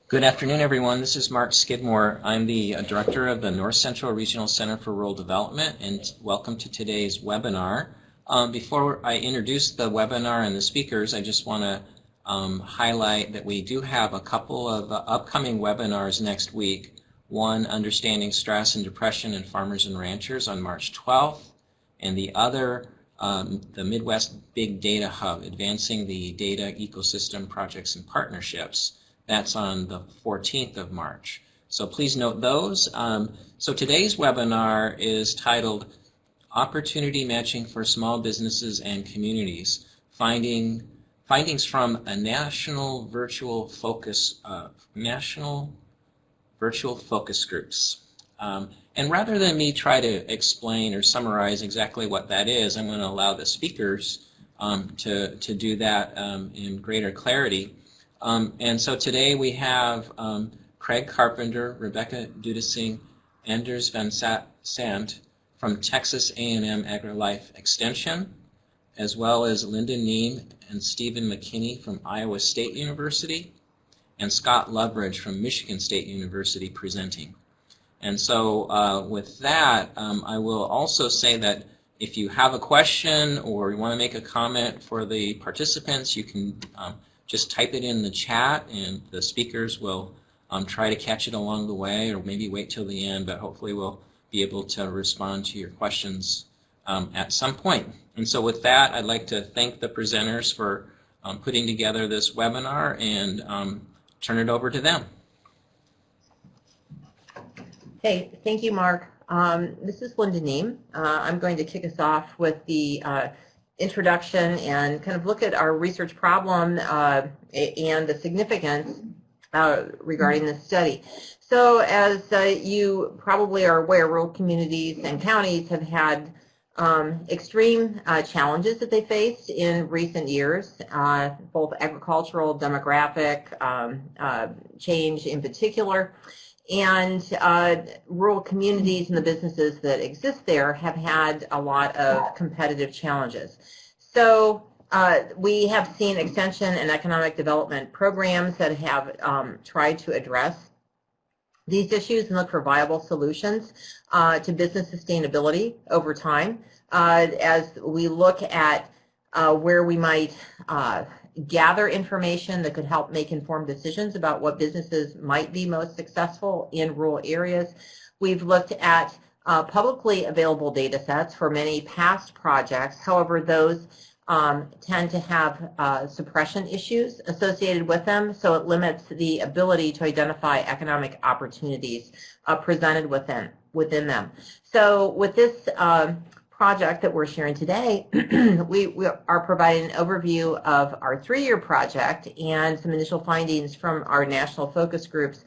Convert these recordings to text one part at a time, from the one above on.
Good afternoon, everyone. This is Mark Skidmore. I'm the director of the North Central Regional Center for Rural Development, and welcome to today's webinar. Before I introduce the webinar and the speakers, I just want to highlight that we do have a couple of upcoming webinars next week. One, Understanding Stress and Depression in Farmers and Ranchers on March 12th, and the other, the Midwest Big Data Hub, Advancing the Data Ecosystem Projects and Partnerships. That's on the 14th of March. So please note those. So today's webinar is titled Opportunity Matching for Small Businesses and Communities, Findings from a National Virtual Focus Groups. And rather than me try to explain or summarize exactly what that is, I'm going to allow the speakers to do that in greater clarity. And so today we have Craig Carpenter, Rebecca Dudesing, Anders van Sandt from Texas A&M AgriLife Extension, as well as Linda Niehm and Stephen McKinney from Iowa State University, and Scott Loveridge from Michigan State University presenting. And so with that, I will also say that if you have a question or you want to make a comment for the participants, you can just type it in the chat, and the speakers will try to catch it along the way, or maybe wait till the end, but hopefully we'll be able to respond to your questions at some point. And so with that, I'd like to thank the presenters for putting together this webinar and turn it over to them. Hey, thank you, Mark. This is Linda Niehm. I'm going to kick us off with the introduction and kind of look at our research problem and the significance regarding this study. So as you probably are aware, rural communities and counties have had extreme challenges that they faced in recent years, both agricultural, demographic change in particular. And rural communities and the businesses that exist there have had a lot of competitive challenges. So we have seen extension and economic development programs that have tried to address these issues and look for viable solutions to business sustainability over time. As we look at where we might gather information that could help make informed decisions about what businesses might be most successful in rural areas. We've looked at publicly available data sets for many past projects. However, those tend to have suppression issues associated with them, so it limits the ability to identify economic opportunities presented within them. So with this project that we're sharing today, we are providing an overview of our 3-year project and some initial findings from our national focus groups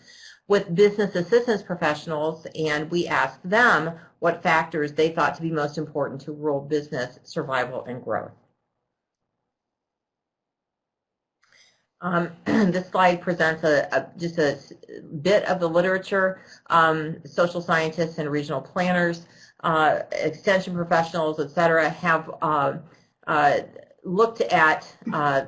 with business assistance professionals, and we asked them what factors they thought to be most important to rural business survival and growth. This slide presents just a bit of the literature. Social scientists and regional planners, extension professionals, etc., have looked at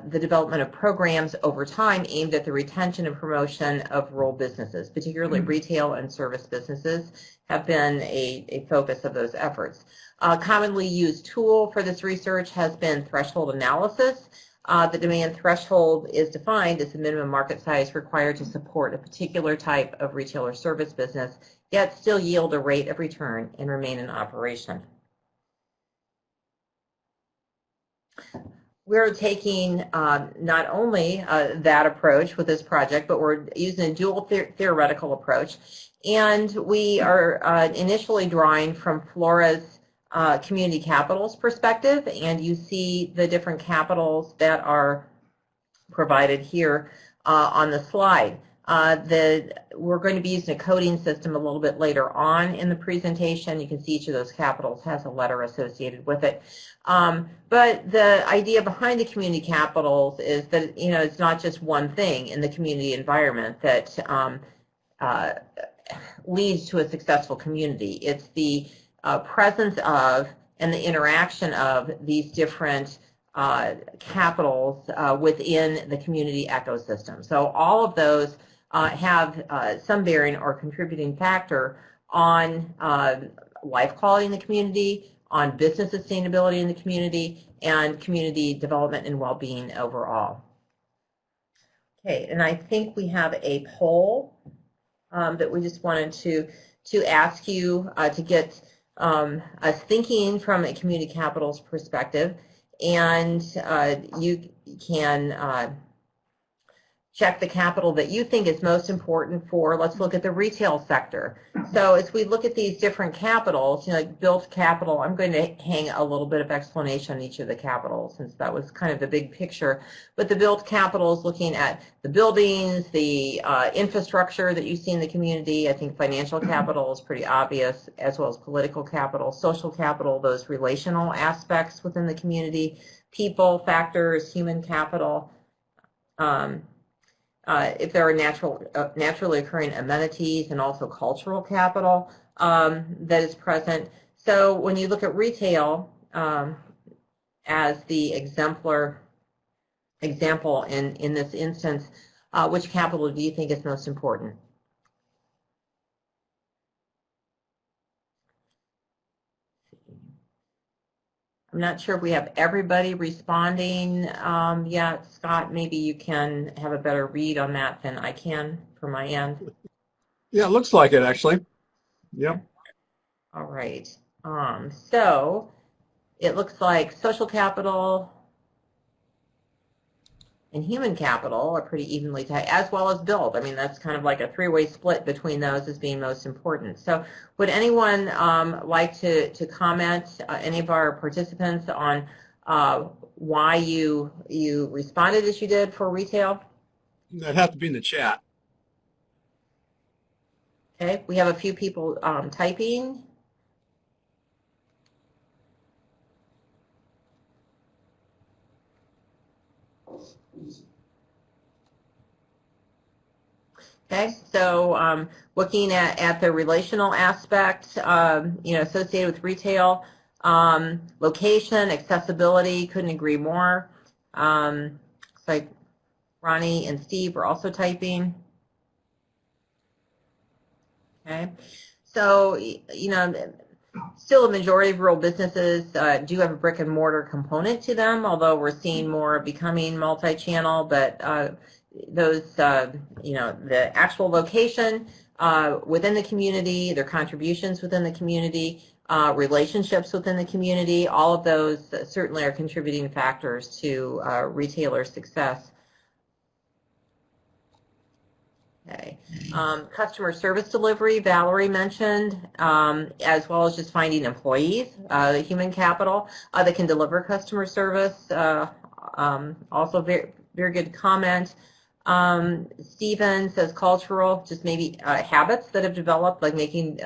the development of programs over time aimed at the retention and promotion of rural businesses, particularly retail and service businesses have been a focus of those efforts. A commonly used tool for this research has been threshold analysis. The demand threshold is defined as the minimum market size required to support a particular type of retail or service business, yet still yield a rate of return and remain in operation. We're taking not only that approach with this project, but we're using a dual theoretical approach. And we are initially drawing from Flora's community capitals perspective, and you see the different capitals that are provided here on the slide. We're going to be using a coding system a little bit later on in the presentation. You can see each of those capitals has a letter associated with it. But the idea behind the community capitals is that, you know, it's not just one thing in the community environment that leads to a successful community. It's the presence of and the interaction of these different capitals within the community ecosystem. So all of those have some bearing or contributing factor on life quality in the community, on business sustainability in the community, and community development and well-being overall. Okay, and I think we have a poll that we just wanted to ask you to get us thinking from a community capital's perspective, and you can check the capital that you think is most important for, let's look at the retail sector. So as we look at these different capitals, you know, like built capital, I'm going to hang a little bit of explanation on each of the capitals since that was kind of the big picture. But the built capital is looking at the buildings, the infrastructure that you see in the community. I think financial capital is pretty obvious, as well as political capital, social capital, those relational aspects within the community, people, factors, human capital. If there are naturally occurring amenities, and also cultural capital that is present. So when you look at retail as the example in this instance, which capital do you think is most important? I'm not sure if we have everybody responding yet. Scott, maybe you can have a better read on that than I can from my end. Yeah, it looks like it actually. Yep. All right. So it looks like social capital and human capital are pretty evenly tied, as well as build. I mean, that's kind of like a three-way split between those as being most important. So would anyone like to comment, any of our participants, on why you responded as you did for retail? That'd have to be in the chat. Okay, we have a few people typing. Okay, so looking at the relational aspect, you know, associated with retail, location, accessibility, couldn't agree more. Looks like Ronnie and Steve are also typing. Okay, so, you know, still a majority of rural businesses do have a brick and mortar component to them, although we're seeing more becoming multi-channel, but those, you know, the actual location within the community, their contributions within the community, relationships within the community, all of those certainly are contributing factors to retailer success. Okay. Customer service delivery, Valerie mentioned, as well as just finding employees, the human capital that can deliver customer service. Also very, very good comment. Stephen says cultural, just maybe habits that have developed, like making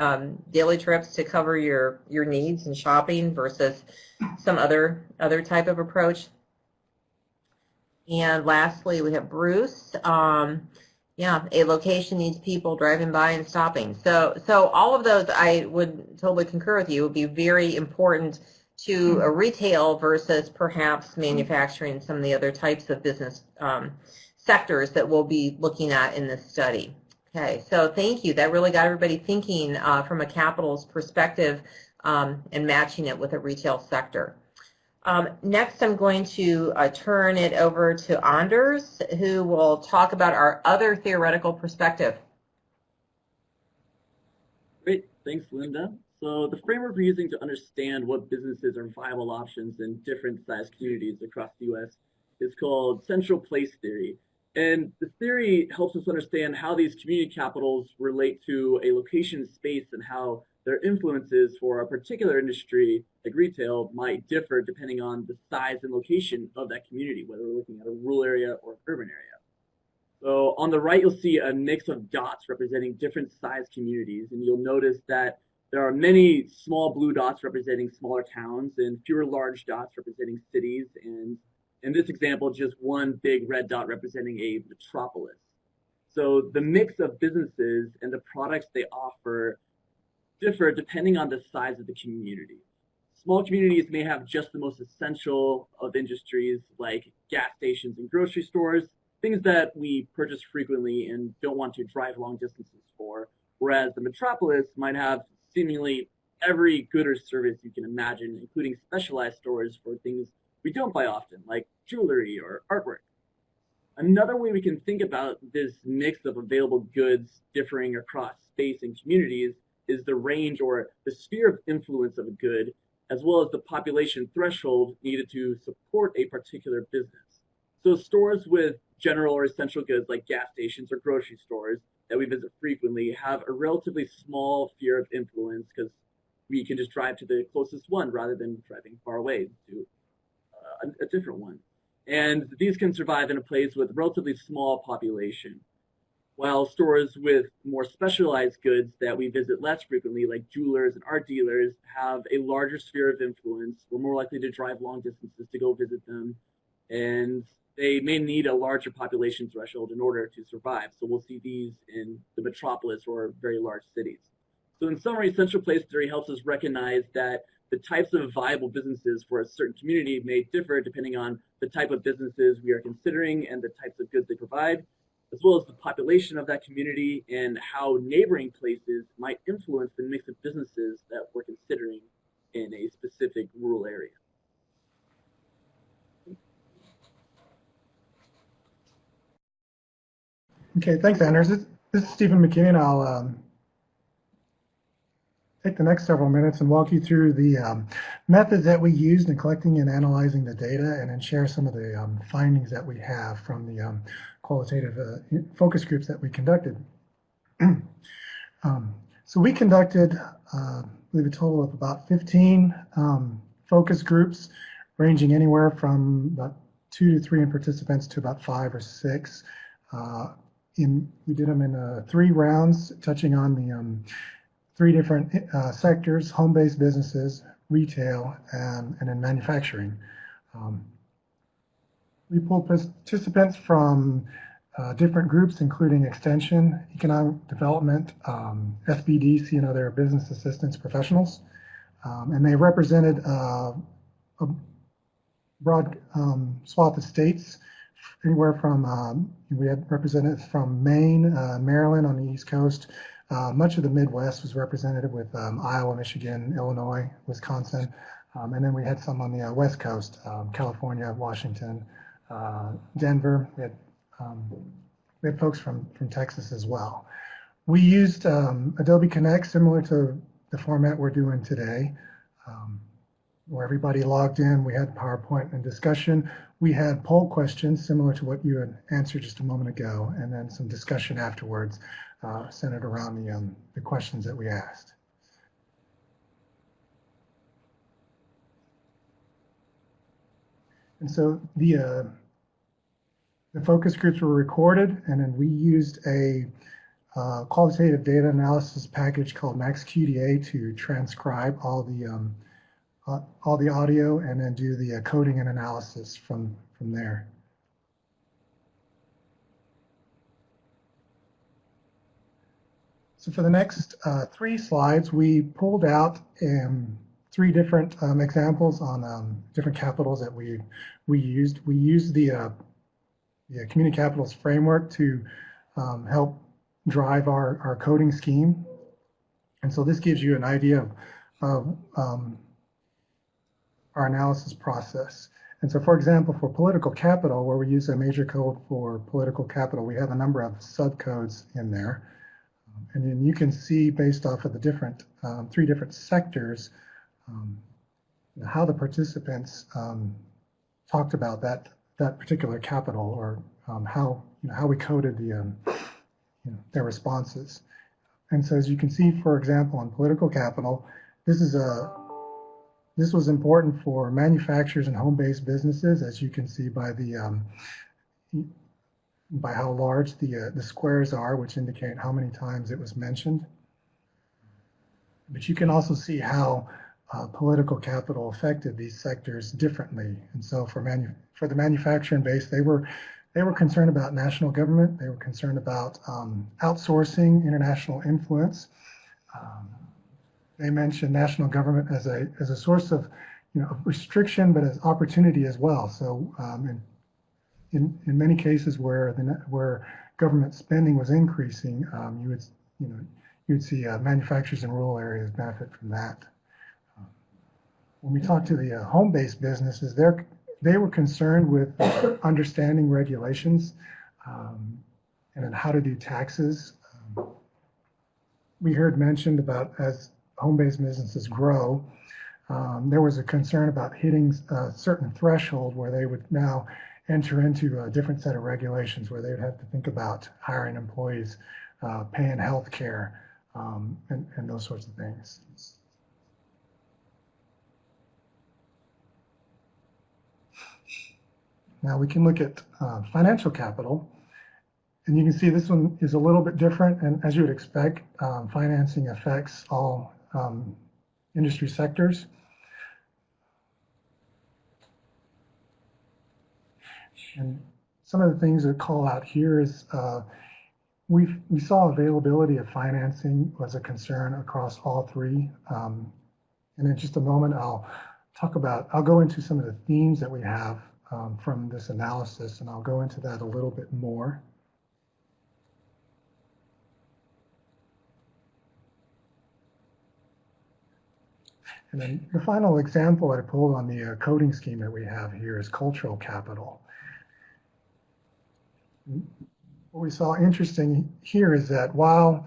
daily trips to cover your needs and shopping versus some other type of approach. And lastly, we have Bruce. Yeah, a location needs people driving by and stopping. So all of those, I would totally concur with you, would be very important to a retail versus perhaps manufacturing, some of the other types of business sectors that we'll be looking at in this study. Okay, so thank you. That really got everybody thinking from a capital's perspective and matching it with a retail sector. Next, I'm going to turn it over to Anders, who will talk about our other theoretical perspective. Great, thanks, Linda. So the framework we're using to understand what businesses are viable options in different size communities across the U.S. is called central place theory. And the theory helps us understand how these community capitals relate to a location space and how their influences for a particular industry, like retail, might differ depending on the size and location of that community, whether we're looking at a rural area or an urban area. So on the right, you'll see a mix of dots representing different size communities, and you'll notice that there are many small blue dots representing smaller towns and fewer large dots representing cities, and in this example, just one big red dot representing a metropolis. So the mix of businesses and the products they offer differ depending on the size of the community. Small communities may have just the most essential of industries like gas stations and grocery stores. things that we purchase frequently and don't want to drive long distances for, whereas the metropolis might have seemingly every good or service you can imagine, including specialized stores for things we don't buy often, like jewelry or artwork. Another way we can think about this mix of available goods differing across space and communities is the range or the sphere of influence of a good, as well as the population threshold needed to support a particular business. So stores with general or essential goods like gas stations or grocery stores that we visit frequently have a relatively small sphere of influence because we can just drive to the closest one rather than driving far away to a different one. And these can survive in a place with relatively small population. While stores with more specialized goods that we visit less frequently, like jewelers and art dealers, have a larger sphere of influence. We're more likely to drive long distances to go visit them, and they may need a larger population threshold in order to survive. So we'll see these in the metropolis or very large cities. So in summary, central place theory helps us recognize that the types of viable businesses for a certain community may differ depending on the type of businesses we are considering and the types of goods they provide, as well as the population of that community and how neighboring places might influence the mix of businesses that we're considering in a specific rural area. Okay, thanks, Anders. This is Stephen McKinney, and I'll take the next several minutes and walk you through the methods that we used in collecting and analyzing the data, and then share some of the findings that we have from the qualitative focus groups that we conducted. So we conducted, I believe, a total of about 15 focus groups, ranging anywhere from about 2 to 3 participants to about 5 or 6. We did them in 3 rounds, touching on the 3 different sectors: home-based businesses, retail, and then manufacturing. We pulled participants from different groups, including extension, economic development, SBDC, and other business assistance professionals. And they represented a broad swath of states, anywhere from, we had representatives from Maine, Maryland on the East Coast. Much of the Midwest was represented with Iowa, Michigan, Illinois, Wisconsin. And then we had some on the West Coast, California, Washington, Denver. We had folks from Texas as well. We used Adobe Connect, similar to the format we're doing today, where everybody logged in. We had PowerPoint and discussion. We had poll questions, similar to what you had answered just a moment ago, and then some discussion afterwards, centered around the questions that we asked. And so the focus groups were recorded, and then we used a qualitative data analysis package called MaxQDA to transcribe all the audio and then do the coding and analysis from there. So for the next 3 slides, we pulled out 3 different examples on different capitals that we used. We used the community capitals framework to help drive our coding scheme. And so this gives you an idea of our analysis process. And so, for example, for political capital, where we use a major code for political capital, we have a number of subcodes in there. And then you can see, based off of the different 3 different sectors, how the participants talked about that particular capital, or how we coded their responses. And so, as you can see, for example, on political capital, this was important for manufacturers and home-based businesses, as you can see by by how large the squares are, which indicate how many times it was mentioned. But you can also see how political capital affected these sectors differently. And so for the manufacturing base, they were concerned about national government. They were concerned about outsourcing, international influence. They mentioned national government as a source of, of restriction, but as opportunity as well. So in many cases where where government spending was increasing, you would see manufacturers in rural areas benefit from that. When we talk to the home-based businesses, they were concerned with understanding regulations and then how to do taxes. We heard mentioned about as home-based businesses grow, there was a concern about hitting a certain threshold where they would now enter into a different set of regulations where they would have to think about hiring employees, paying health care, and those sorts of things. Now we can look at financial capital, and you can see this one is a little bit different, and as you would expect, financing affects all industry sectors. And some of the things that call out here is we saw availability of financing was a concern across all three. And in just a moment, I'll go into some of the themes that we have from this analysis, and I'll go into that a little bit more. And then the final example I pulled on the coding scheme that we have here is cultural capital. What we saw interesting here is that while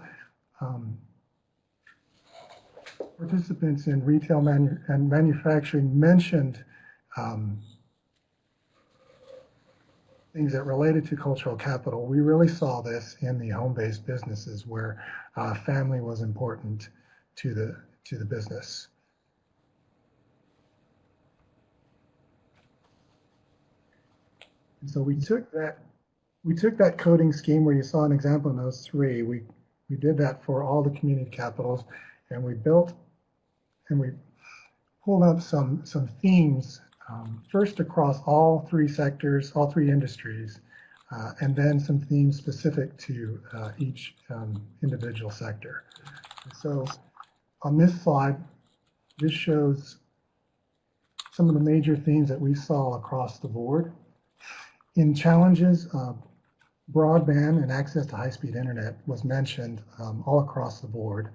participants in retail and manufacturing mentioned things that related to cultural capital, we really saw this in the home-based businesses where family was important to the business. And so we took that coding scheme where you saw an example in those three. We did that for all the community capitals, and we built and we pulled up some themes, first across all three sectors, all three industries, and then some themes specific to each individual sector. And so on this slide, this shows some of the major themes that we saw across the board. In challenges, broadband and access to high-speed internet was mentioned all across the board.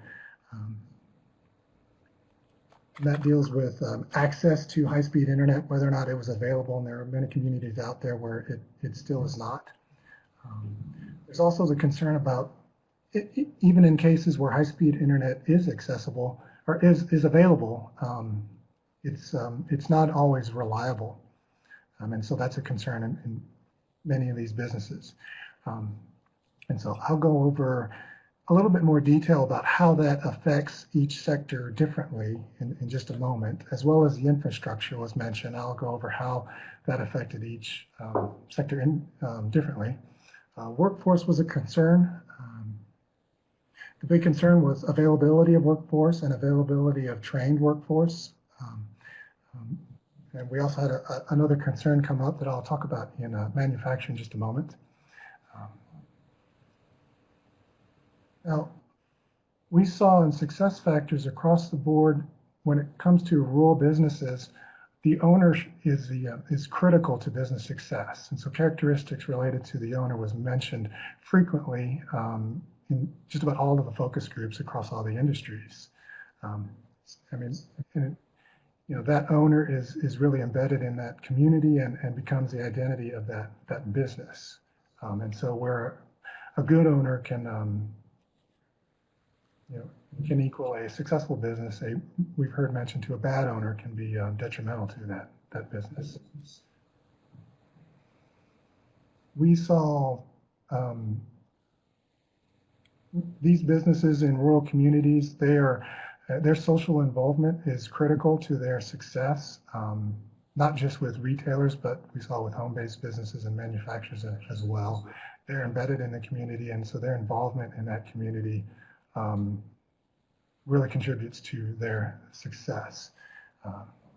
That deals with access to high-speed internet, whether or not it was available, and there are many communities out there where it still is not. There's also the concern about, even in cases where high-speed internet is accessible, or is available, it's not always reliable. And so that's a concern in many of these businesses. And so I'll go over a little bit more detail about how that affects each sector differently in just a moment, as well as the infrastructure was mentioned. I'll go over how that affected each sector differently. Workforce was a concern. The big concern was availability of workforce and availability of trained workforce. And we also had another concern come up that I'll talk about in manufacturing in just a moment. Now, we saw in success factors across the board when it comes to rural businesses, the owner is critical to business success. And so characteristics related to the owner was mentioned frequently in just about all of the focus groups across all the industries. That owner is really embedded in that community and becomes the identity of that business. And so where a good owner can equal a successful business, we've heard mentioned to a bad owner can be detrimental to that business. We saw these businesses in rural communities, their social involvement is critical to their success, not just with retailers, but we saw with home-based businesses and manufacturers as well. They're embedded in the community, and so their involvement in that community really contributes to their success.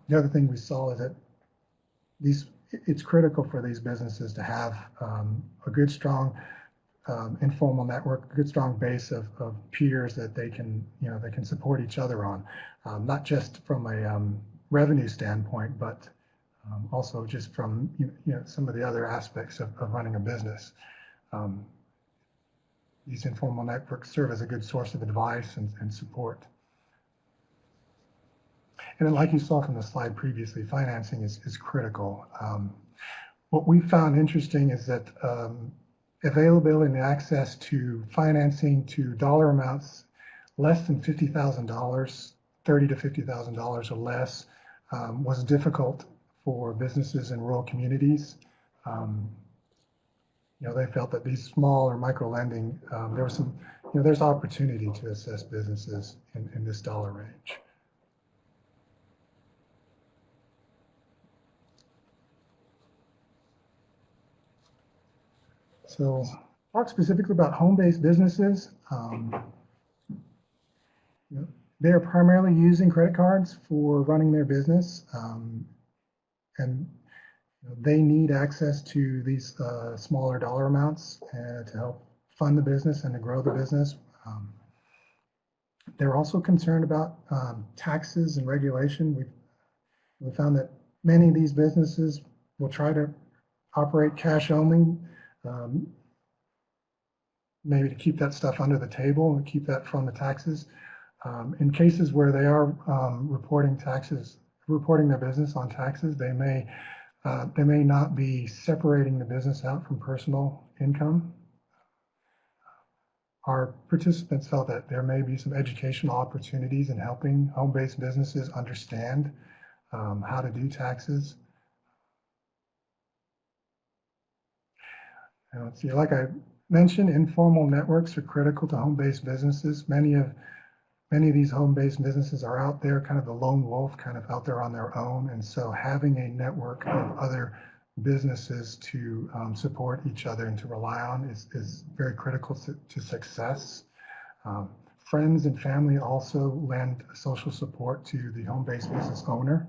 The other thing we saw is that it's critical for these businesses to have a good, strong informal network, a good, strong base of peers that they can support each other on, not just from a revenue standpoint, but Also just from some of the other aspects of running a business. These informal networks serve as a good source of advice and support. And then, like you saw from the slide previously, financing is critical. What we found interesting is that availability and access to financing to dollar amounts less than $50,000, $30,000 to $50,000 or less, was difficult for businesses in rural communities. They felt that these small or micro lending, there's opportunity to assess businesses in this dollar range. So talk specifically about home-based businesses. They are primarily using credit cards for running their business, and they need access to these smaller dollar amounts to help fund the business and to grow the business. They're also concerned about taxes and regulation. We found that many of these businesses will try to operate cash only, maybe to keep that stuff under the table and keep that from the taxes. In cases where they are reporting their business on taxes, they may not be separating the business out from personal income. Our participants felt that there may be some educational opportunities in helping home-based businesses understand how to do taxes. And let's see, like I mentioned, informal networks are critical to home-based businesses. Many of these home-based businesses are out there, kind of the lone wolf, kind of out there on their own. And so having a network of other businesses to support each other and to rely on is very critical to success. Friends and family also lend social support to the home-based business owner.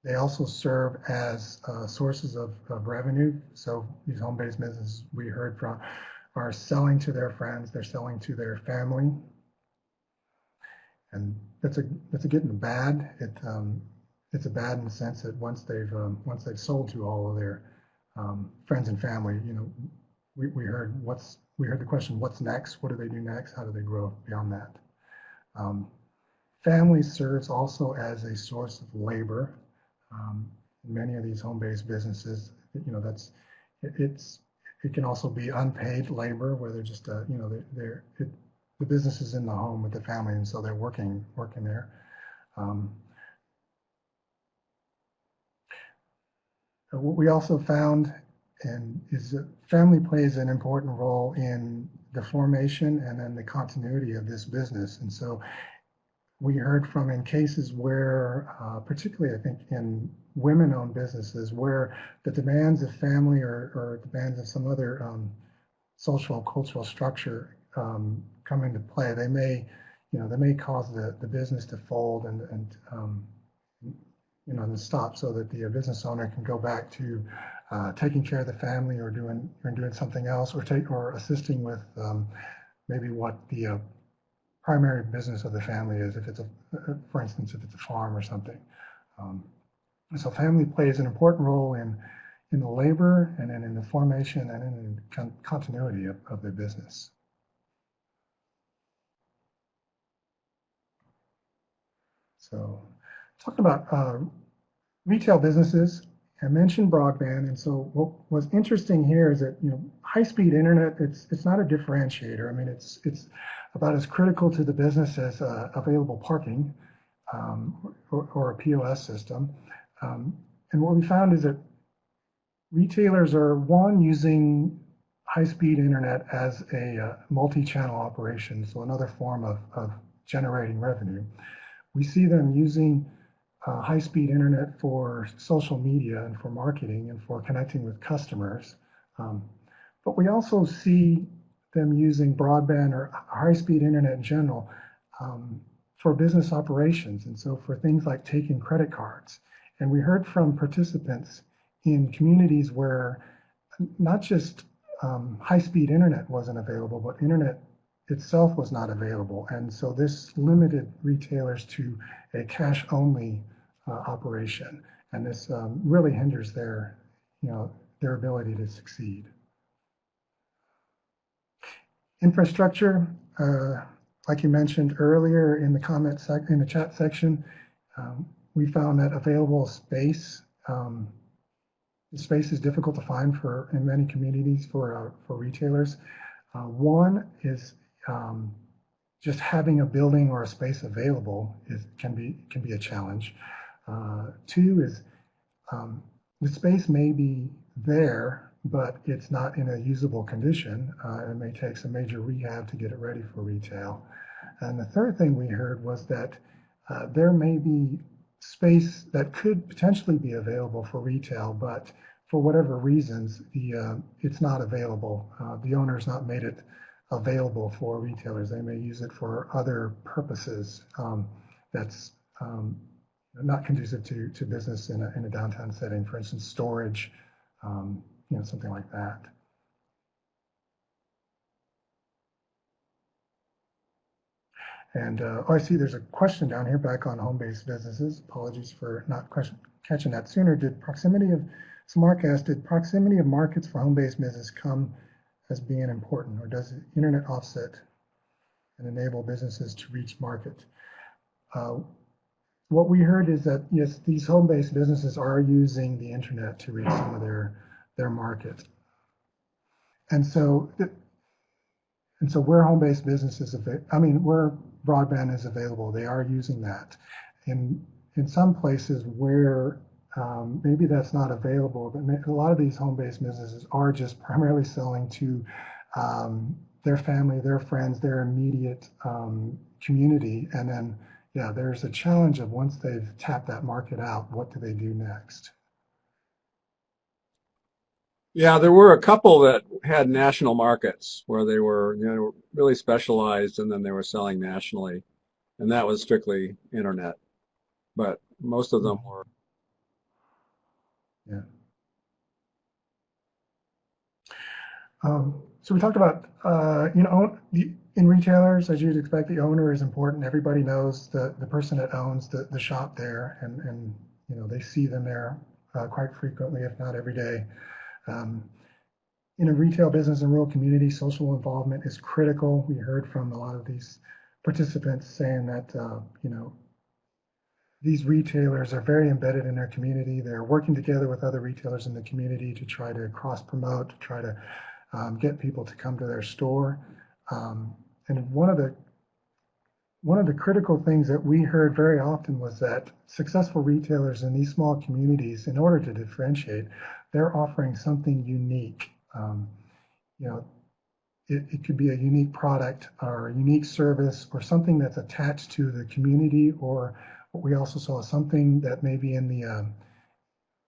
They also serve as sources of revenue. So these home-based businesses we heard from are selling to their friends, they're selling to their family, and that's a good and a bad. It's a bad in the sense that once they've sold to all of their friends and family, we heard the question, what's next? What do they do next? How do they grow beyond that? Family serves also as a source of labor. Many of these home-based businesses, it can also be unpaid labor where they're just, the business is in the home with the family, and so they're working there. What we also found is that family plays an important role in the formation and then the continuity of this business. And so we heard from in cases where, particularly I think in women-owned businesses, where the demands of family or demands of some other social cultural structure come into play, they may cause the business to fold and stop, so that the business owner can go back to taking care of the family or doing something else, or assisting with maybe what the primary business of the family is, if it's for instance, if it's a farm or something. So family plays an important role in the labor and then in the formation and in the continuity of the business. So talking about retail businesses, I mentioned broadband, and so what was interesting here is that high-speed internet, it's not a differentiator. I mean, it's about as critical to the business as available parking or a POS system. And what we found is that retailers are, using high-speed internet as a multi-channel operation, so another form of generating revenue. We see them using high-speed internet for social media and for marketing and for connecting with customers. But we also see them using broadband or high-speed internet in general for business operations, and so for things like taking credit cards. And we heard from participants in communities where not just high-speed internet wasn't available, but internet itself was not available. And so this limited retailers to a cash-only operation, and this really hinders their, their ability to succeed. Infrastructure, like you mentioned earlier in the in the chat section, we found that available space. Space is difficult to find in many communities for retailers. One is just having a building or a space available can be a challenge. Two is the space may be there, but it's not in a usable condition. It may take some major rehab to get it ready for retail. And the third thing we heard was that there may be space that could potentially be available for retail, but for whatever reasons, it's not available. The owner's not made it available for retailers. They may use it for other purposes that's not conducive to business in a downtown setting. For instance, storage, something like that. And I see there's a question down here back on home-based businesses. Apologies for not catching that sooner. Mark asked, did proximity of markets for home-based business come as being important, or does the internet offset and enable businesses to reach market? What we heard is that, yes, these home-based businesses are using the internet to reach some of their market. And so where home-based businesses, where broadband is available, they are using that. In some places where maybe that's not available, but a lot of these home-based businesses are just primarily selling to their family, their friends, their immediate community. And then, yeah, there's a challenge of once they've tapped that market out, what do they do next? Yeah, there were a couple that had national markets where they were, really specialized, and then they were selling nationally, and that was strictly internet. But most of them were. Yeah. So we talked about, in retailers, as you'd expect, the owner is important. Everybody knows the person that owns the shop there, and they see them there quite frequently, if not every day. In a retail business in rural communities, social involvement is critical. We heard from a lot of these participants saying that, these retailers are very embedded in their community. They're working together with other retailers in the community to try to cross-promote, to try to get people to come to their store. And one of the critical things that we heard very often was that successful retailers in these small communities, in order to differentiate, they're offering something unique. It could be a unique product or a unique service or something that's attached to the community, or what we also saw something that may be in the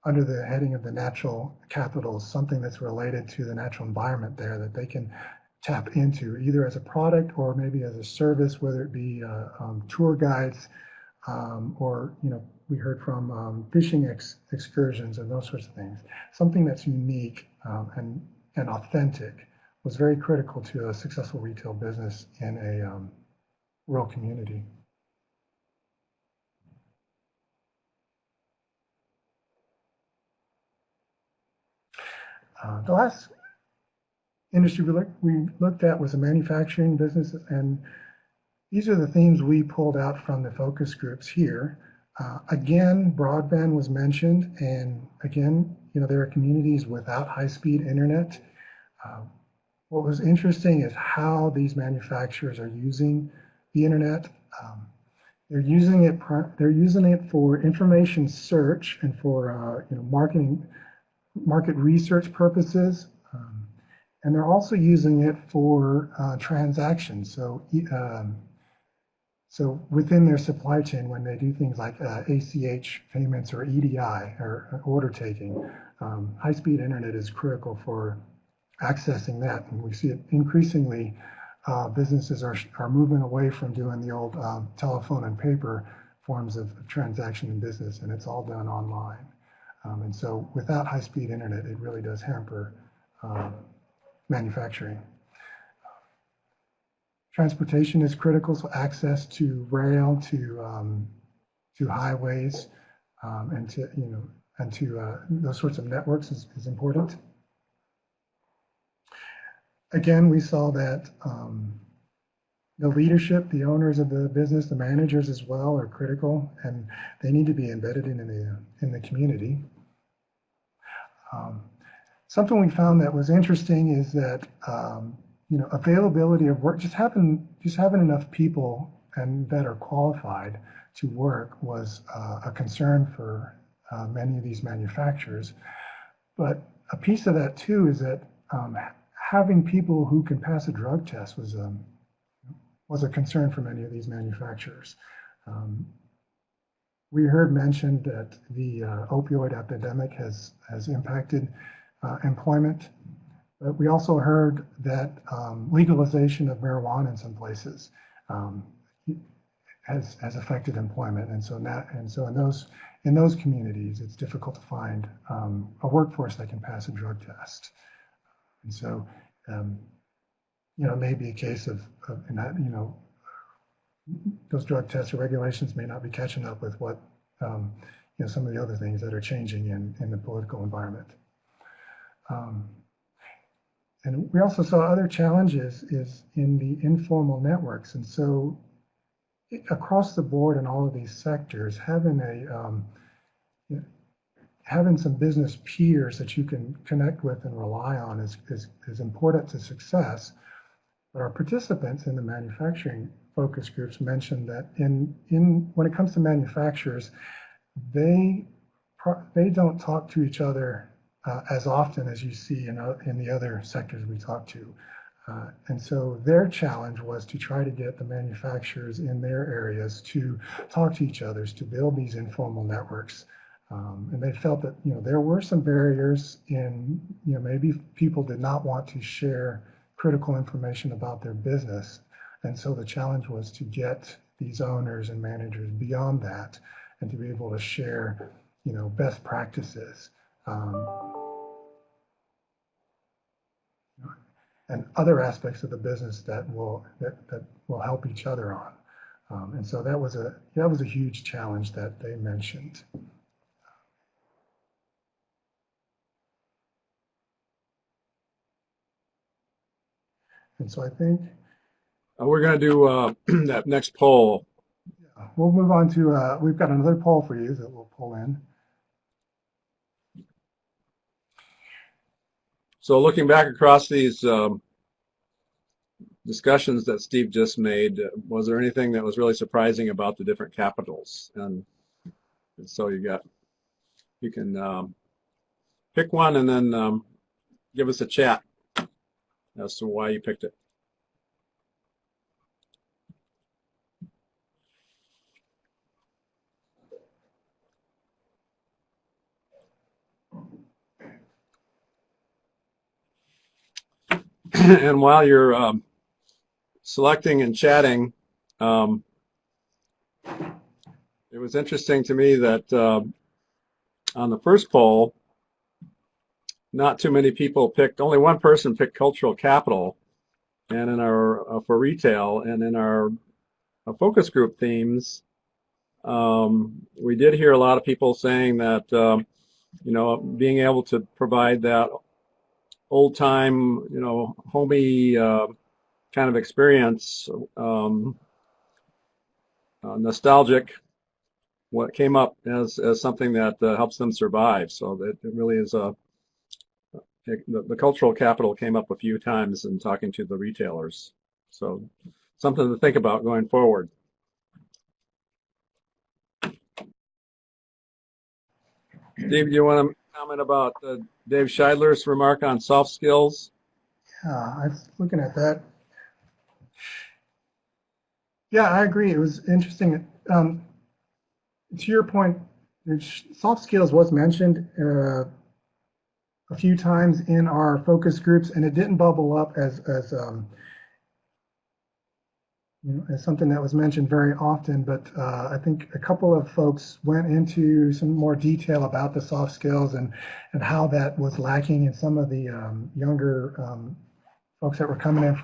under the heading of the natural capitals, something that's related to the natural environment there that they can tap into, either as a product or maybe as a service, whether it be tour guides or we heard from fishing excursions and those sorts of things. Something that's unique and authentic was very critical to a successful retail business in a rural community. The last industry we looked at was the manufacturing business, and these are the themes we pulled out from the focus groups here. Again, broadband was mentioned, and again, there are communities without high-speed internet. What was interesting is how these manufacturers are using the internet. They're using it for information search and for market research purposes, and they're also using it for transactions. So within their supply chain, when they do things like ACH payments or EDI or order taking, high-speed internet is critical for accessing that. And we see it increasingly, businesses are moving away from doing the old telephone and paper forms of transaction in business, and it's all done online. And so without high-speed internet, it really does hamper manufacturing. Transportation is critical, so access to rail, to highways, and to those sorts of networks is important. Again, we saw that the leadership, the owners of the business, the managers as well, are critical, and they need to be embedded in the community. Something we found that was interesting is that availability of work, just having enough people and that are qualified to work was a concern for many of these manufacturers. But a piece of that too is that having people who can pass a drug test was a concern for many of these manufacturers. We heard mentioned that the opioid epidemic has impacted employment, but we also heard that legalization of marijuana in some places has affected employment, and so in those communities, it's difficult to find a workforce that can pass a drug test, and so it may be a case of those drug tests or regulations may not be catching up with what some of the other things that are changing in the political environment. And we also saw other challenges is in the informal networks. And so across the board in all of these sectors, having some business peers that you can connect with and rely on is important to success. But our participants in the manufacturing focus groups mentioned that when it comes to manufacturers, they don't talk to each other as often as you see in the other sectors we talk to. And so their challenge was to try to get the manufacturers in their areas to talk to each other, to build these informal networks. And they felt that there were some barriers in maybe people did not want to share critical information about their business. And so the challenge was to get these owners and managers beyond that and to be able to share best practices. And other aspects of the business that will help each other on, and so that was a huge challenge that they mentioned. And so I think we're going to do that next poll. Yeah, we'll move on to we've got another poll for you that we'll pull in. So looking back across these discussions that Steve just made, was there anything that was really surprising about the different capitals? And so you can pick one and then give us a chat as to why you picked it. And while you're selecting and chatting, it was interesting to me that on the first poll, not too many people picked, only one person picked cultural capital, and in our for retail, and in our focus group themes, we did hear a lot of people saying that being able to provide that old time, homey kind of experience, nostalgic, what came up as something that helps them survive. So that it really is the cultural capital came up a few times in talking to the retailers. So something to think about going forward. Steve, do you want to comment about Dave Scheidler's remark on soft skills? Yeah, I was looking at that. Yeah, I agree. It was interesting. To your point, soft skills was mentioned a few times in our focus groups, and it didn't bubble up as something that was mentioned very often, but I think a couple of folks went into some more detail about the soft skills and how that was lacking in some of the younger folks that were coming in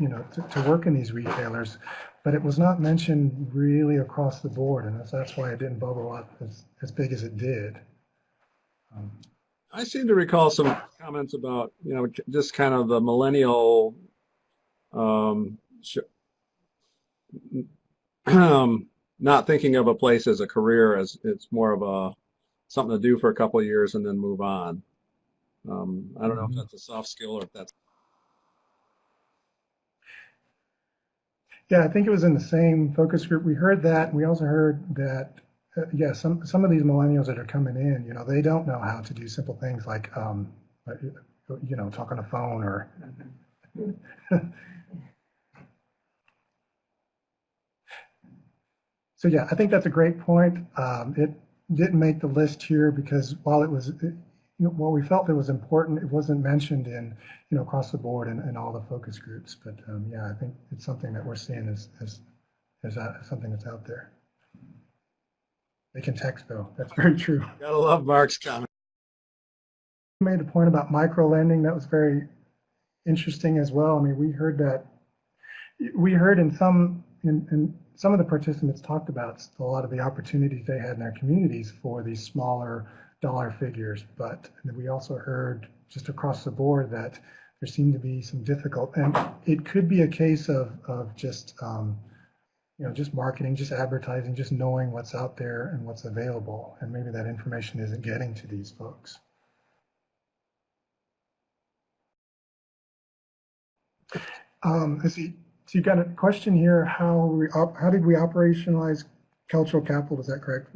to work in these retailers, but it was not mentioned really across the board, and that's why it didn't bubble up as big as it did. I seem to recall some comments about, just kind of the millennial not thinking of a place as a career, as it's more of a something to do for a couple of years and then move on. I don't know if that's a soft skill or if that's. Yeah, I think it was in the same focus group. We heard that, and we also heard that, yeah, some of these millennials that are coming in, they don't know how to do simple things like, talk on a phone or. So yeah, I think that's a great point. It didn't make the list here because while while we felt it was important, it wasn't mentioned in, across the board in all the focus groups. But yeah, I think it's something that we're seeing as something that's out there. They can text though. That's very true. Gotta love Mark's comment. You made a point about micro lending. That was very interesting as well. I mean, we heard in some of the participants talked about a lot of the opportunities they had in their communities for these smaller dollar figures, but we also heard just across the board that there seemed to be some difficult, and it could be a case of just just marketing, just advertising, just knowing what's out there and what's available, and maybe that information isn't getting to these folks. Let's see. So you got a question here. How did we operationalize cultural capital? Is that correct?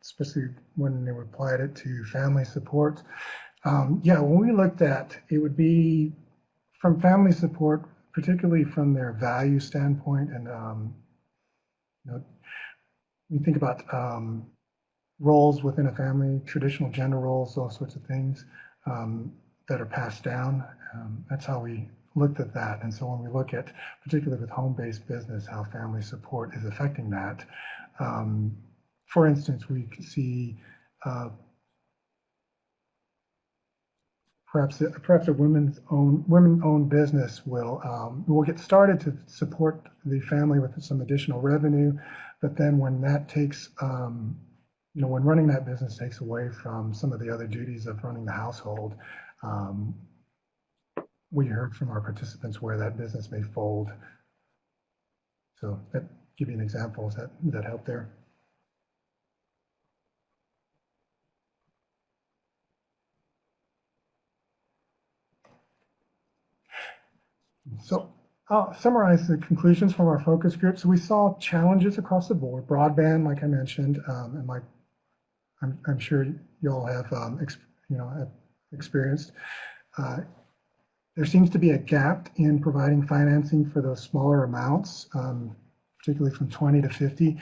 Especially when they applied it to family support. Yeah, when we looked at it, would be from family support, particularly from their value standpoint, and we think about roles within a family, traditional gender roles, those sorts of things that are passed down. That's how we looked at that. And so when we look at, particularly with home-based business, how family support is affecting that. For instance, we could see perhaps a women-owned business will get started to support the family with some additional revenue, but then when that takes when running that business takes away from some of the other duties of running the household, we heard from our participants where that business may fold. So that give you an example. Does that help there? So I'll summarize the conclusions from our focus group. So we saw challenges across the board, broadband, like I mentioned, and I'm sure you all have experienced. There seems to be a gap in providing financing for those smaller amounts, particularly from 20 to 50.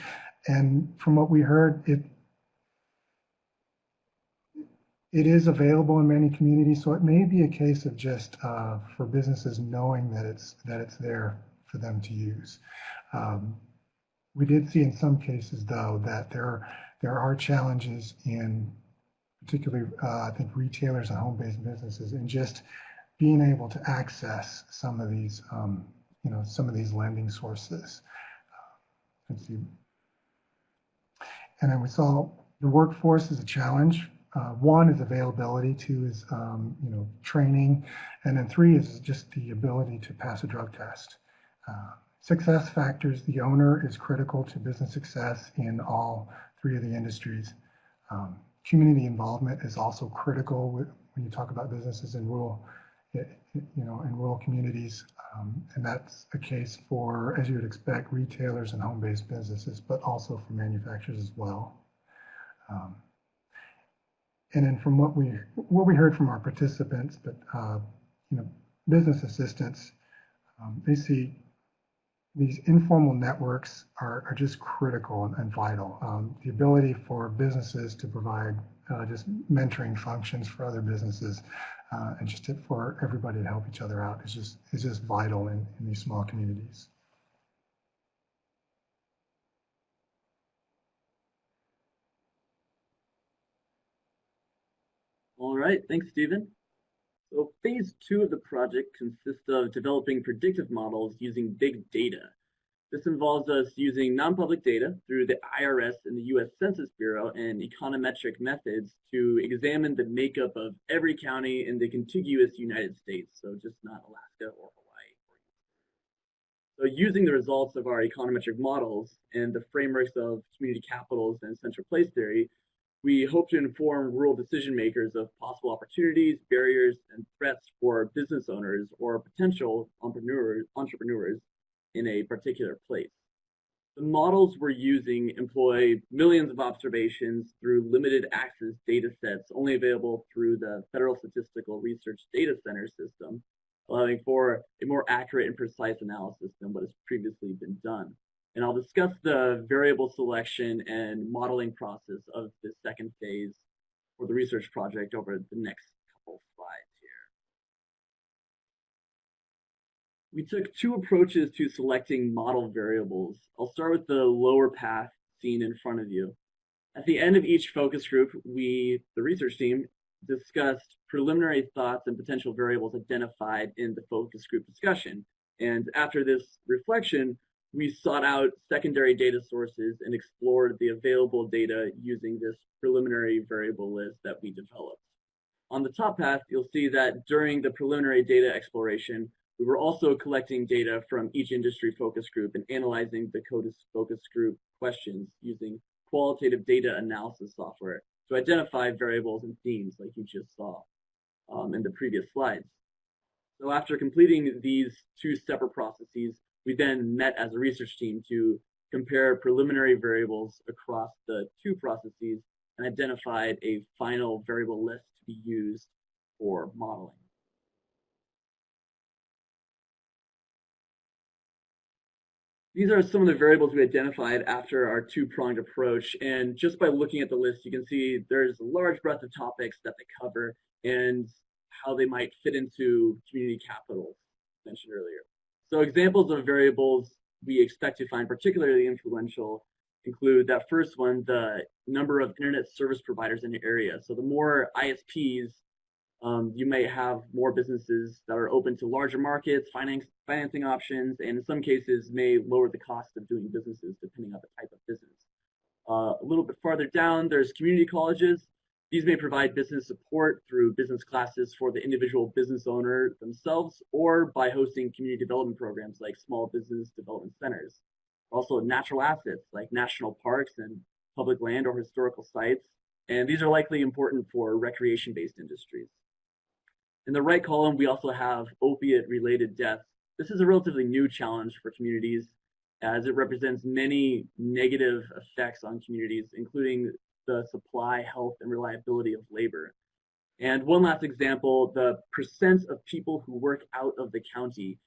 And from what we heard, it is available in many communities. So it may be a case of just for businesses knowing that it's there for them to use. We did see in some cases, though, that there are challenges in particularly, I think, retailers and home-based businesses in just being able to access some of these, some of these lending sources. Let's see. And then we saw the workforce is a challenge. One is availability, two is training, and then three is just the ability to pass a drug test. Success factors, the owner is critical to business success in all three of the industries. Community involvement is also critical when you talk about businesses in rural communities, and that's a case for, as you would expect, retailers and home-based businesses, but also for manufacturers as well. And then from what we heard from our participants, but business assistants, they see these informal networks are just critical and vital. The ability for businesses to provide just mentoring functions for other businesses and just for everybody to help each other out is just vital in these small communities. All right, thanks, Stephen. So phase 2 of the project consists of developing predictive models using big data. This involves us using non-public data through the IRS and the U.S. Census Bureau and econometric methods to examine the makeup of every county in the contiguous United States, so just not Alaska or Hawaii. So using the results of our econometric models and the frameworks of community capitals and central place theory, we hope to inform rural decision makers of possible opportunities, barriers, and threats for business owners or potential entrepreneurs in a particular place. The models we're using employ millions of observations through limited access data sets only available through the Federal Statistical Research Data Center system, allowing for a more accurate and precise analysis than what has previously been done. And I'll discuss the variable selection and modeling process of the second phase for the research project over the next couple slides here. We took two approaches to selecting model variables. I'll start with the lower path seen in front of you. At the end of each focus group, the research team, discussed preliminary thoughts and potential variables identified in the focus group discussion. And after this reflection, we sought out secondary data sources and explored the available data using this preliminary variable list that we developed. On the top path, you'll see that during the preliminary data exploration, we were also collecting data from each industry focus group and analyzing the CODIS focus group questions using qualitative data analysis software to identify variables and themes like you just saw in the previous slides. So after completing these two separate processes, we then met as a research team to compare preliminary variables across the two processes and identified a final variable list to be used for modeling. These are some of the variables we identified after our two-pronged approach, and just by looking at the list, you can see there's a large breadth of topics that they cover and how they might fit into community capitals mentioned earlier. So examples of variables we expect to find particularly influential include that first one, the number of internet service providers in your area. So the more ISPs, you may have more businesses that are open to larger markets, financing options, and in some cases may lower the cost of doing businesses depending on the type of business. A little bit farther down, there's community colleges. These may provide business support through business classes for the individual business owner themselves or by hosting community development programs like small business development centers. Also natural assets like national parks and public land or historical sites, and these are likely important for recreation-based industries. In the right column, we also have opiate-related deaths. This is a relatively new challenge for communities as it represents many negative effects on communities, including the supply, health, and reliability of labor. And one last example, the percent of people who work out of the county.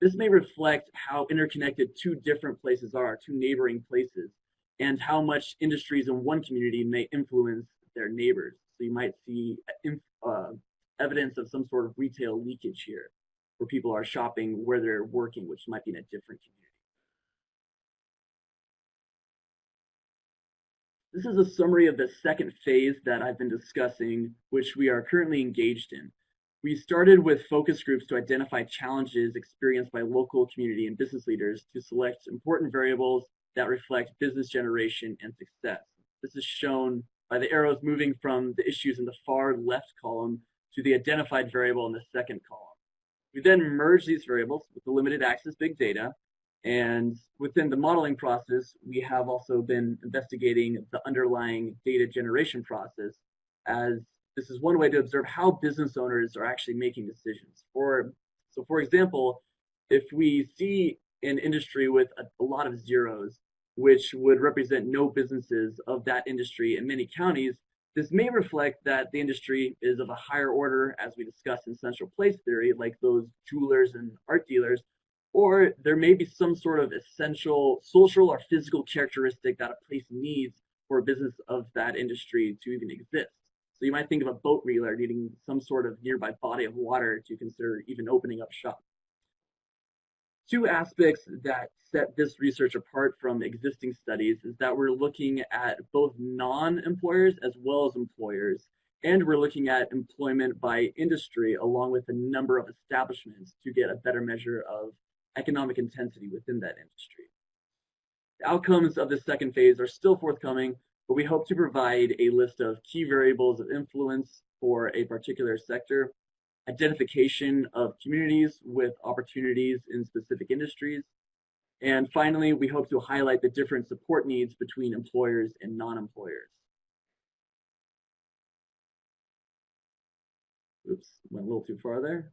This may reflect how interconnected two different places are, two neighboring places, and how much industries in one community may influence their neighbors. So you might see evidence of some sort of retail leakage here, where people are shopping where they're working, which might be in a different community. This is a summary of the second phase that I've been discussing, which we are currently engaged in. We started with focus groups to identify challenges experienced by local community and business leaders to select important variables that reflect business generation and success. This is shown by the arrows moving from the issues in the far left column to the identified variable in the second column. We then merged these variables with the limited access big data, and within the modeling process, we have also been investigating the underlying data generation process, as this is one way to observe how business owners are actually making decisions. So for example, if we see an industry with a lot of zeros, which would represent no businesses of that industry in many counties, this may reflect that the industry is of a higher order, as we discussed in central place theory, like those jewelers and art dealers, or there may be some sort of essential social or physical characteristic that a place needs for a business of that industry to even exist. So you might think of a boat reeler needing some sort of nearby body of water to consider even opening up shop. Two aspects that set this research apart from existing studies is that we're looking at both non-employers as well as employers And we're looking at employment by industry along with the number of establishments to get a better measure of economic intensity within that industry. The outcomes of this second phase are still forthcoming, but we hope to provide a list of key variables of influence for a particular sector, identification of communities with opportunities in specific industries, and finally, we hope to highlight the different support needs between employers and non-employers. Oops, went a little too far there.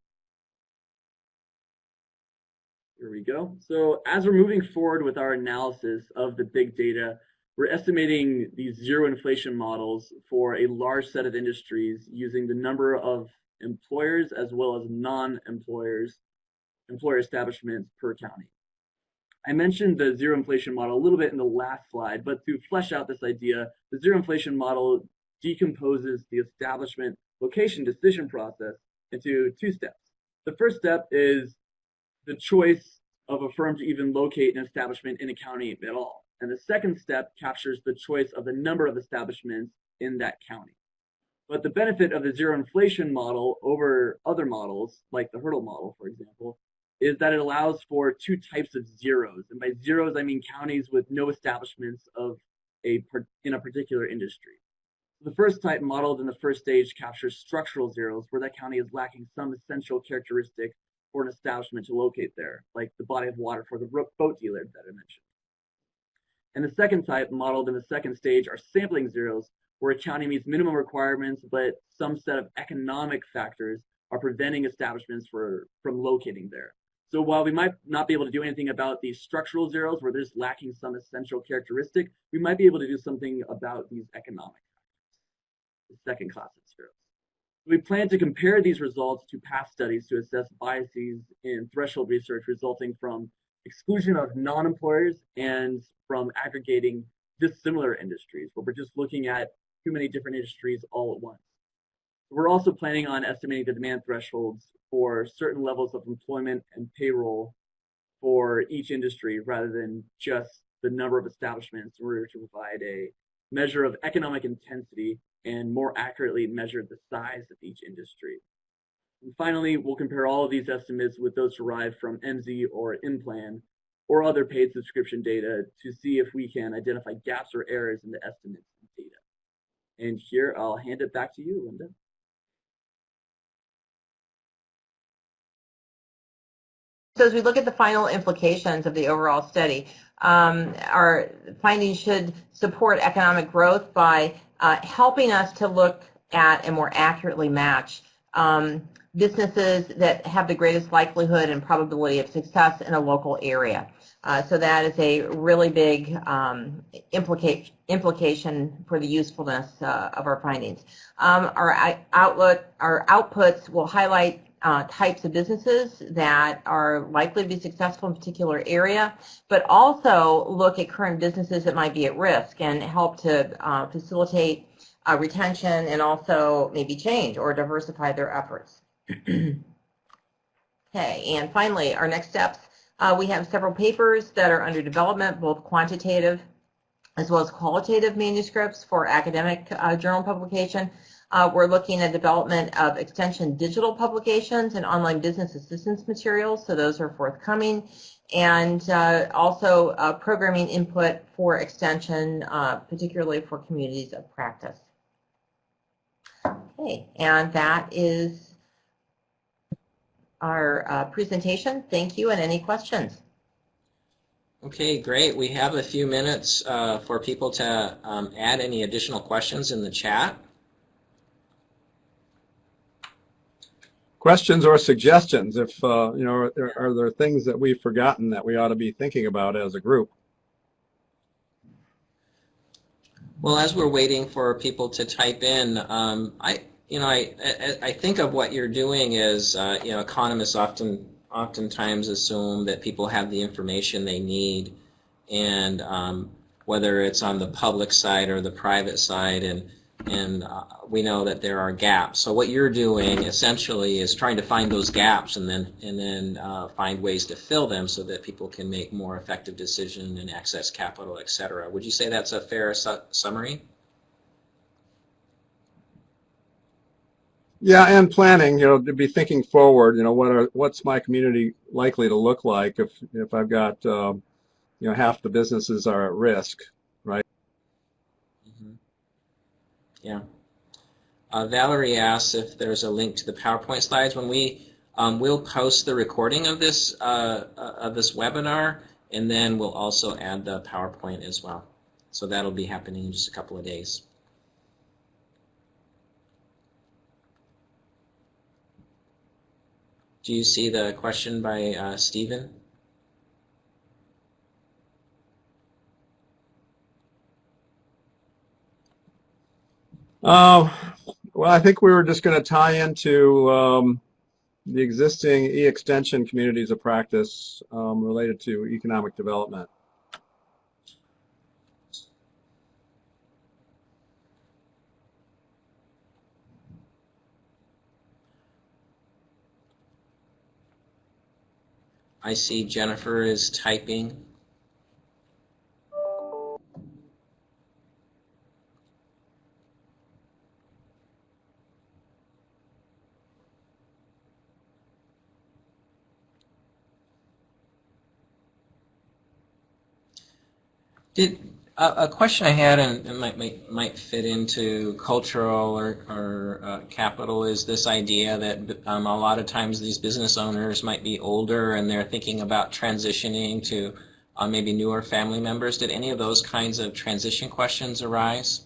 Here we go. So as we're moving forward with our analysis of the big data, we're estimating these zero inflation models for a large set of industries using the number of employers as well as non-employer establishments per county. I mentioned the zero inflation model a little bit in the last slide, but to flesh out this idea, the zero inflation model decomposes the establishment location decision process into two steps. The first step is the choice of a firm to even locate an establishment in a county at all. And the second step captures the choice of the number of establishments in that county. But the benefit of the zero inflation model over other models, like the hurdle model, for example, is that it allows for two types of zeros. And by zeros, I mean counties with no establishments in a particular industry. The first type modeled in the first stage captures structural zeros, where that county is lacking some essential characteristic for an establishment to locate there, like the body of water for the boat dealer that I mentioned. And the second type, modeled in the second stage, are sampling zeros, where a county meets minimum requirements, but some set of economic factors are preventing establishments from locating there. So while we might not be able to do anything about these structural zeros, where there's lacking some essential characteristic, we might be able to do something about these economic factors, the second class of zeros. We plan to compare these results to past studies to assess biases in threshold research resulting from exclusion of non-employers and from aggregating dissimilar industries, where we're just looking at too many different industries all at once. We're also planning on estimating the demand thresholds for certain levels of employment and payroll for each industry rather than just the number of establishments in order to provide a measure of economic intensity and more accurately measure the size of each industry. And finally, we'll compare all of these estimates with those derived from MZ or InPlan or other paid subscription data to see if we can identify gaps or errors in the estimates and data. And here, I'll hand it back to you, Linda. So as we look at the final implications of the overall study, our findings should support economic growth by helping us to look at and more accurately match businesses that have the greatest likelihood and probability of success in a local area. So that is a really big implication for the usefulness of our findings. Our outputs will highlight types of businesses that are likely to be successful in a particular area, but also look at current businesses that might be at risk and help to facilitate retention and also maybe change or diversify their efforts. Okay, and finally, our next steps. We have several papers that are under development, both quantitative as well as qualitative manuscripts for academic journal publication. We're looking at development of extension digital publications and online business assistance materials, so those are forthcoming, and also programming input for extension, particularly for communities of practice. Okay, and that is our presentation. Thank you, and any questions? Okay, great. We have a few minutes for people to add any additional questions in the chat. Questions or suggestions, if you know, are there things that we've forgotten that we ought to be thinking about as a group? Well, as we're waiting for people to type in, I think of what you're doing is, economists oftentimes assume that people have the information they need, and whether it's on the public side or the private side, and we know that there are gaps. So what you're doing essentially is trying to find those gaps and then find ways to fill them so that people can make more effective decisions and access capital, et cetera. Would you say that's a fair summary? Yeah, and planning, to be thinking forward, what's my community likely to look like if I've got, half the businesses are at risk, right? Mhm. Yeah. Valerie asks if there's a link to the PowerPoint slides. When we'll post the recording of this webinar, and then we'll also add the PowerPoint as well. So that'll be happening in just a couple of days. Do you see the question by Stephen? Well, I think we were just going to tie into the existing e-extension communities of practice related to economic development. I see Jennifer is typing. A question I had, and it might fit into cultural or capital, is this idea that a lot of times these business owners might be older and they're thinking about transitioning to maybe newer family members. Did any of those kinds of transition questions arise?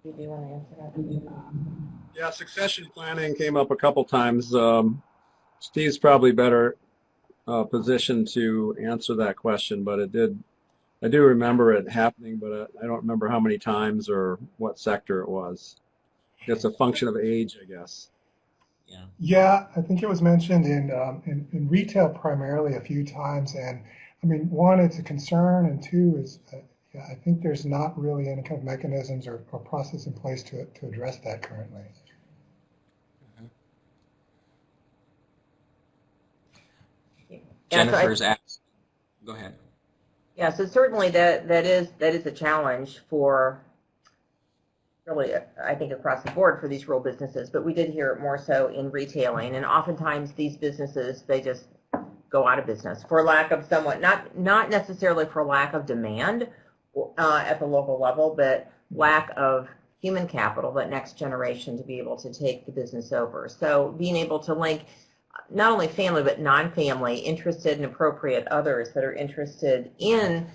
Do you want to answer that? Yeah, succession planning came up a couple times. Steve's probably better positioned to answer that question, but I do remember it happening, but I don't remember how many times or what sector it was. It's a function of age, I guess. Yeah. Yeah, I think it was mentioned in retail primarily a few times, and I mean, one, it's a concern, and two is, yeah, I think there's not really any kind of mechanisms or process in place to address that currently. Jennifer's asked. Go ahead. Yeah, so certainly that is a challenge for really, I think, across the board for these rural businesses, but we did hear it more so in retailing, and oftentimes these businesses, they just go out of business for lack of someone, not necessarily for lack of demand at the local level, but lack of human capital, that next generation to be able to take the business over. So being able to link not only family but non-family interested and appropriate others that are interested in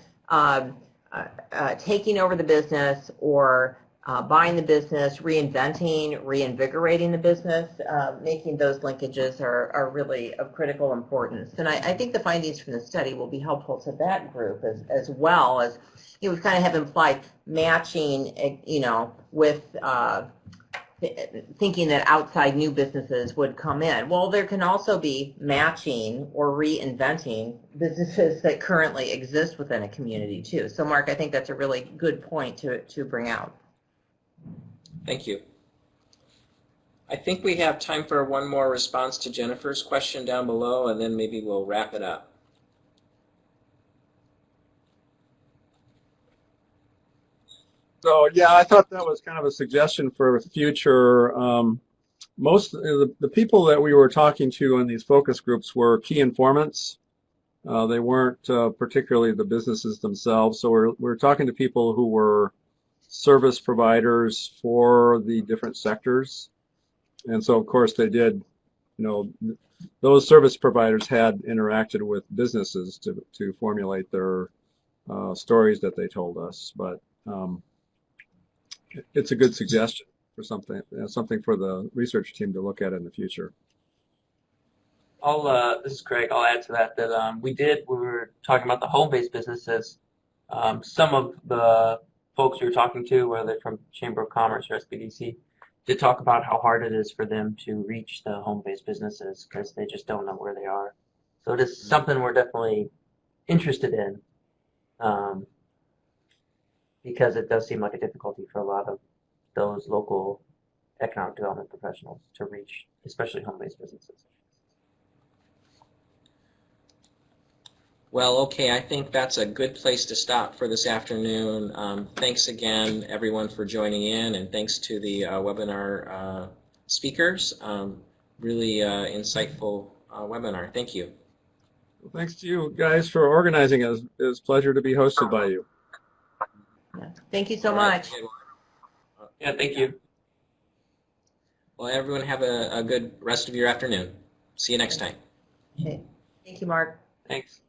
taking over the business or buying the business, reinvigorating the business, making those linkages are really of critical importance. And I think the findings from the study will be helpful to that group as well as, we kind of have implied matching, with thinking that outside new businesses would come in. Well, there can also be matching or reinventing businesses that currently exist within a community too. So Mark, I think that's a really good point to bring out. Thank you. I think we have time for one more response to Jennifer's question down below, and then maybe we'll wrap it up. So yeah, I thought that was kind of a suggestion for future. Most of the people that we were talking to in these focus groups were key informants. They weren't particularly the businesses themselves. So we're talking to people who were service providers for the different sectors. And so, of course, they did, those service providers had interacted with businesses to formulate their stories that they told us. But it's a good suggestion for something for the research team to look at in the future. This is Craig. I'll add to that we were talking about the home-based businesses. Some of the folks we were talking to, whether they're from Chamber of Commerce or SBDC, did talk about how hard it is for them to reach the home-based businesses because they just don't know where they are. So it is something we're definitely interested in because it does seem like a difficulty for a lot of those local economic development professionals to reach, especially home-based businesses. Well, okay, I think that's a good place to stop for this afternoon. Thanks again, everyone, for joining in, and thanks to the webinar speakers. Really insightful webinar. Thank you. Well, thanks to you guys for organizing it. It was a pleasure to be hosted by you. Yeah. Thank you so All right, much. good. Yeah, thank you. Well, everyone have a good rest of your afternoon. See you next time. Okay. Thank you, Mark. Thanks.